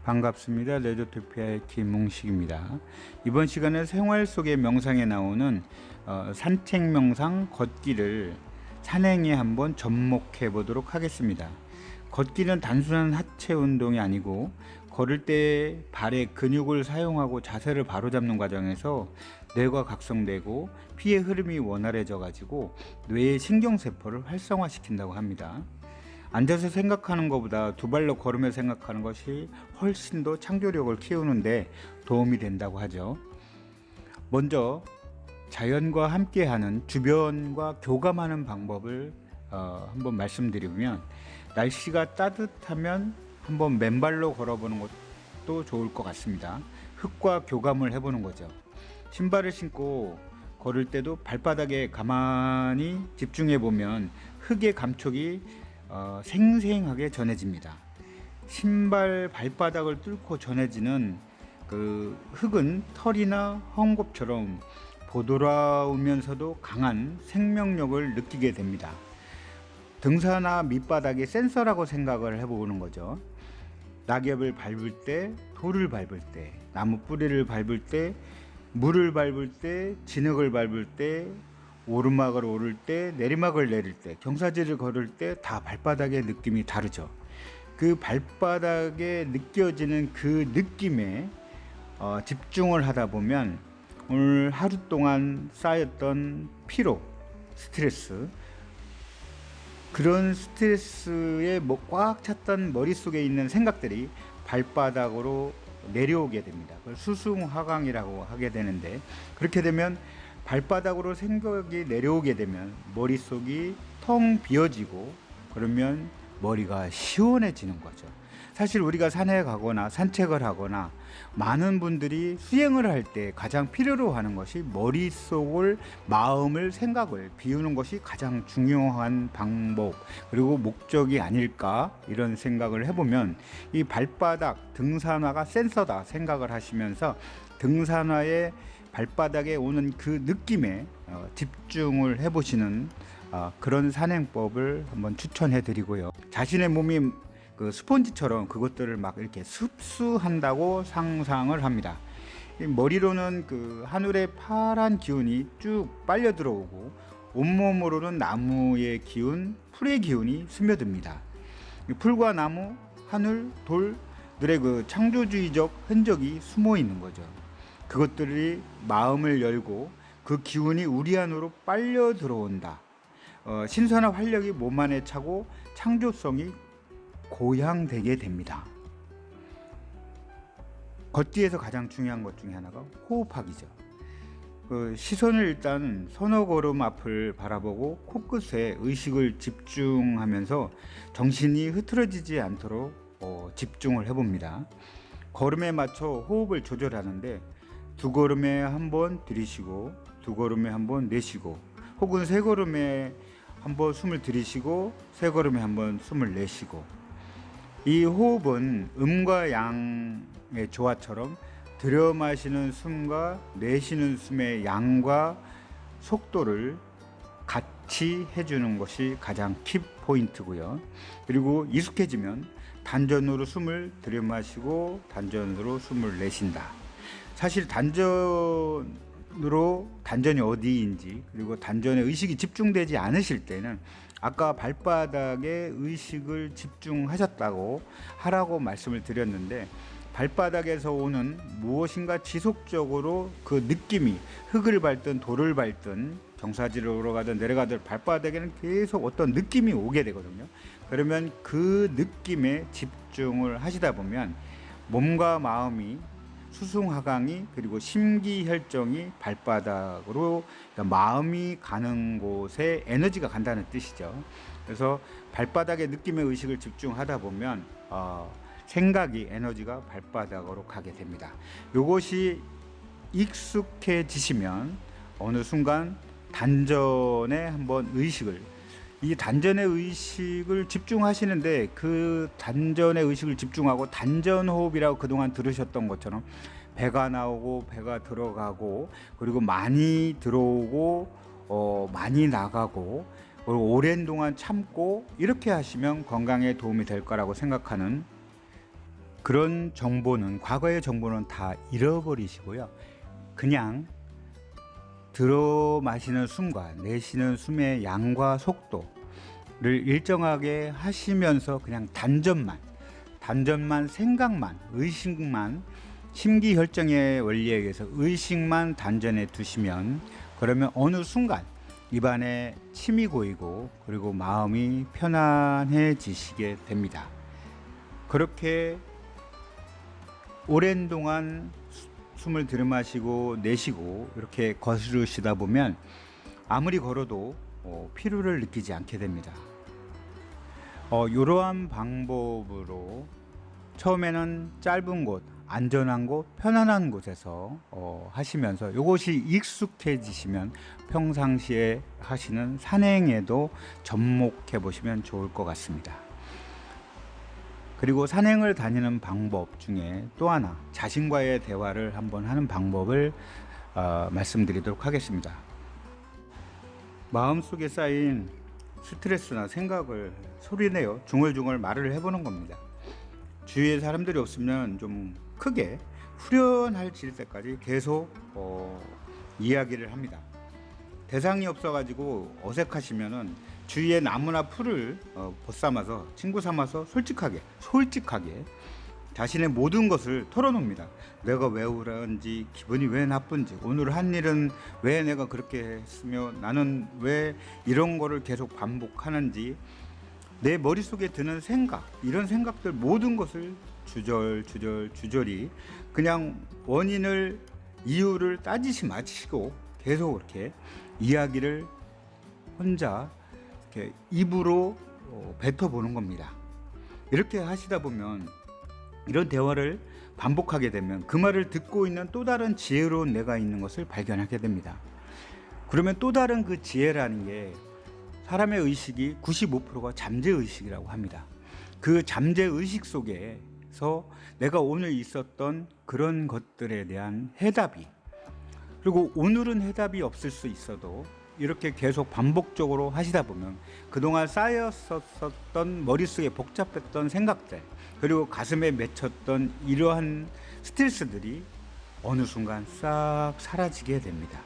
반갑습니다. 레조토피아의 김웅식입니다. 이번 시간에 생활 속의 명상에 나오는 산책 명상 걷기를 산행에 한번 접목해 보도록 하겠습니다. 걷기는 단순한 하체 운동이 아니고 걸을 때 발의 근육을 사용하고 자세를 바로잡는 과정에서 뇌가 각성되고 피의 흐름이 원활해져 가지고 뇌의 신경세포를 활성화시킨다고 합니다. 앉아서 생각하는 것보다 두 발로 걸으며 생각하는 것이 훨씬 더 창조력을 키우는데 도움이 된다고 하죠. 먼저 자연과 함께하는 주변과 교감하는 방법을 한번 말씀드리면, 날씨가 따뜻하면 한번 맨발로 걸어보는 것도 좋을 것 같습니다. 흙과 교감을 해보는 거죠. 신발을 신고 걸을 때도 발바닥에 가만히 집중해 보면 흙의 감촉이 생생하게 전해집니다. 신발 발바닥을 뚫고 전해지는 그 흙은 털이나 헝겊처럼 보드라우면서도 강한 생명력을 느끼게 됩니다. 등산화 밑바닥이 센서라고 생각을 해보는 거죠. 낙엽을 밟을 때, 돌을 밟을 때, 나무 뿌리를 밟을 때, 물을 밟을 때, 진흙을 밟을 때, 오르막을 오를 때, 내리막을 내릴 때, 경사지를 걸을 때 다 발바닥의 느낌이 다르죠. 그 발바닥에 느껴지는 그 느낌에 집중을 하다 보면 오늘 하루 동안 쌓였던 피로, 스트레스, 그런 스트레스에 꽉 찼던 머릿속에 있는 생각들이 발바닥으로 내려오게 됩니다. 그걸 수승화강이라고 하게 되는데, 그렇게 되면 발바닥으로 생각이 내려오게 되면 머릿속이 텅 비어지고, 그러면 머리가 시원해지는 거죠. 사실 우리가 산에 가거나 산책을 하거나 많은 분들이 수행을 할 때 가장 필요로 하는 것이 머릿속을, 마음을, 생각을 비우는 것이 가장 중요한 방법, 그리고 목적이 아닐까, 이런 생각을 해보면 이 발바닥, 등산화가 센서다 생각을 하시면서 등산화의 발바닥에 오는 그 느낌에 집중을 해보시는 그런 산행법을 한번 추천해 드리고요. 자신의 몸이 그 스펀지처럼 그것들을 막 이렇게 흡수한다고 상상을 합니다. 머리로는 그 하늘의 파란 기운이 쭉 빨려 들어오고, 온몸으로는 나무의 기운, 풀의 기운이 스며듭니다. 풀과 나무, 하늘, 돌들의 그 창조주의적 흔적이 숨어 있는 거죠. 그것들이 마음을 열고 그 기운이 우리 안으로 빨려 들어온다. 신선한 활력이 몸 안에 차고 창조성이 고양되게 됩니다. 걷기에서 가장 중요한 것 중에 하나가 호흡하기죠. 시선을 일단 서너 걸음 앞을 바라보고 코끝에 의식을 집중하면서 정신이 흐트러지지 않도록 집중을 해봅니다. 걸음에 맞춰 호흡을 조절하는데, 두 걸음에 한 번 들이쉬고 두 걸음에 한 번 내쉬고, 혹은 세 걸음에 한 번 숨을 들이쉬고 세 걸음에 한 번 숨을 내쉬고, 이 호흡은 음과 양의 조화처럼 들여 마시는 숨과 내쉬는 숨의 양과 속도를 같이 해주는 것이 가장 키 포인트고요. 그리고 익숙해지면 단전으로 숨을 들여 마시고 단전으로 숨을 내쉰다. 사실 단전이 어디인지, 그리고 단전에 의식이 집중되지 않으실 때는 아까 발바닥에 의식을 집중하셨다고 하라고 말씀을 드렸는데, 발바닥에서 오는 무엇인가 지속적으로 그 느낌이 흙을 밟든 돌을 밟든 경사지를 오르가든 내려가든 발바닥에는 계속 어떤 느낌이 오게 되거든요. 그러면 그 느낌에 집중을 하시다 보면 몸과 마음이, 수승화강이, 그리고 심기혈정이 발바닥으로, 그러니까 마음이 가는 곳에 에너지가 간다는 뜻이죠. 그래서 발바닥에 느낌의 의식을 집중하다 보면 생각이, 에너지가 발바닥으로 가게 됩니다. 이것이 익숙해지시면 어느 순간 단전에 한번 이 단전의 의식을 집중하시는데, 그 단전의 의식을 집중하고 단전 호흡이라고 그동안 들으셨던 것처럼 배가 나오고 배가 들어가고, 그리고 많이 들어오고 많이 나가고, 그리고 오랜 동안 참고, 이렇게 하시면 건강에 도움이 될 거라고 생각하는 그런 정보는, 과거의 정보는 다 잃어버리시고요. 그냥 들어 마시는 숨과 내쉬는 숨의 양과 속도를 일정하게 하시면서 그냥 단전만 생각만, 의식만, 심기혈정의 원리에 의해서 의식만 단전에 두시면, 그러면 어느 순간 입안에 침이 고이고 그리고 마음이 편안해지시게 됩니다. 그렇게 오랜 동안 숨을 들이마시고 내쉬고 이렇게 거스르시다 보면 아무리 걸어도 피로를 느끼지 않게 됩니다. 이러한 방법으로 처음에는 짧은 곳, 안전한 곳, 편안한 곳에서 하시면서 이것이 익숙해지시면 평상시에 하시는 산행에도 접목해 보시면 좋을 것 같습니다. 그리고 산행을 다니는 방법 중에 또 하나, 자신과의 대화를 한번 하는 방법을 말씀드리도록 하겠습니다. 마음속에 쌓인 스트레스나 생각을 소리내어 중얼중얼 말을 해보는 겁니다. 주위에 사람들이 없으면 좀 크게 후련해질 때까지 계속 이야기를 합니다. 대상이 없어가지고 어색하시면은 주위에 나무나 풀을 벗삼아서 친구 삼아서 솔직하게 자신의 모든 것을 털어놓습니다. 내가 왜 우울한지, 기분이 왜 나쁜지, 오늘 한 일은 왜 내가 그렇게 했으며 나는 왜 이런 거를 계속 반복하는지, 내 머릿속에 드는 생각, 이런 생각들 모든 것을 주저리 그냥 원인을, 이유를 따지지 마시고 계속 이렇게 이야기를 혼자 이렇게 입으로 뱉어보는 겁니다. 이렇게 하시다 보면, 이런 대화를 반복하게 되면 그 말을 듣고 있는 또 다른 지혜로운 내가 있는 것을 발견하게 됩니다. 그러면 또 다른 그 지혜라는 게, 사람의 의식이 95%가 잠재의식이라고 합니다. 그 잠재의식 속에서 내가 오늘 있었던 그런 것들에 대한 해답이, 그리고 오늘은 해답이 없을 수 있어도 이렇게 계속 반복적으로 하시다 보면 그동안 쌓였었던 머릿속에 복잡했던 생각들, 그리고 가슴에 맺혔던 이러한 스트레스들이 어느 순간 싹 사라지게 됩니다.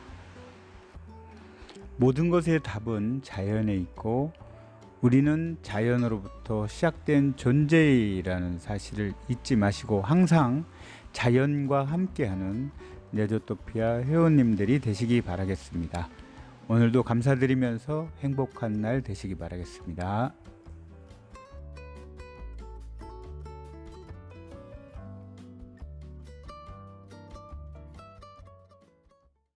모든 것의 답은 자연에 있고 우리는 자연으로부터 시작된 존재이라는 사실을 잊지 마시고 항상 자연과 함께하는 네조토피아 회원님들이 되시기 바라겠습니다. 오늘도 감사드리면서 행복한 날 되시기 바라겠습니다.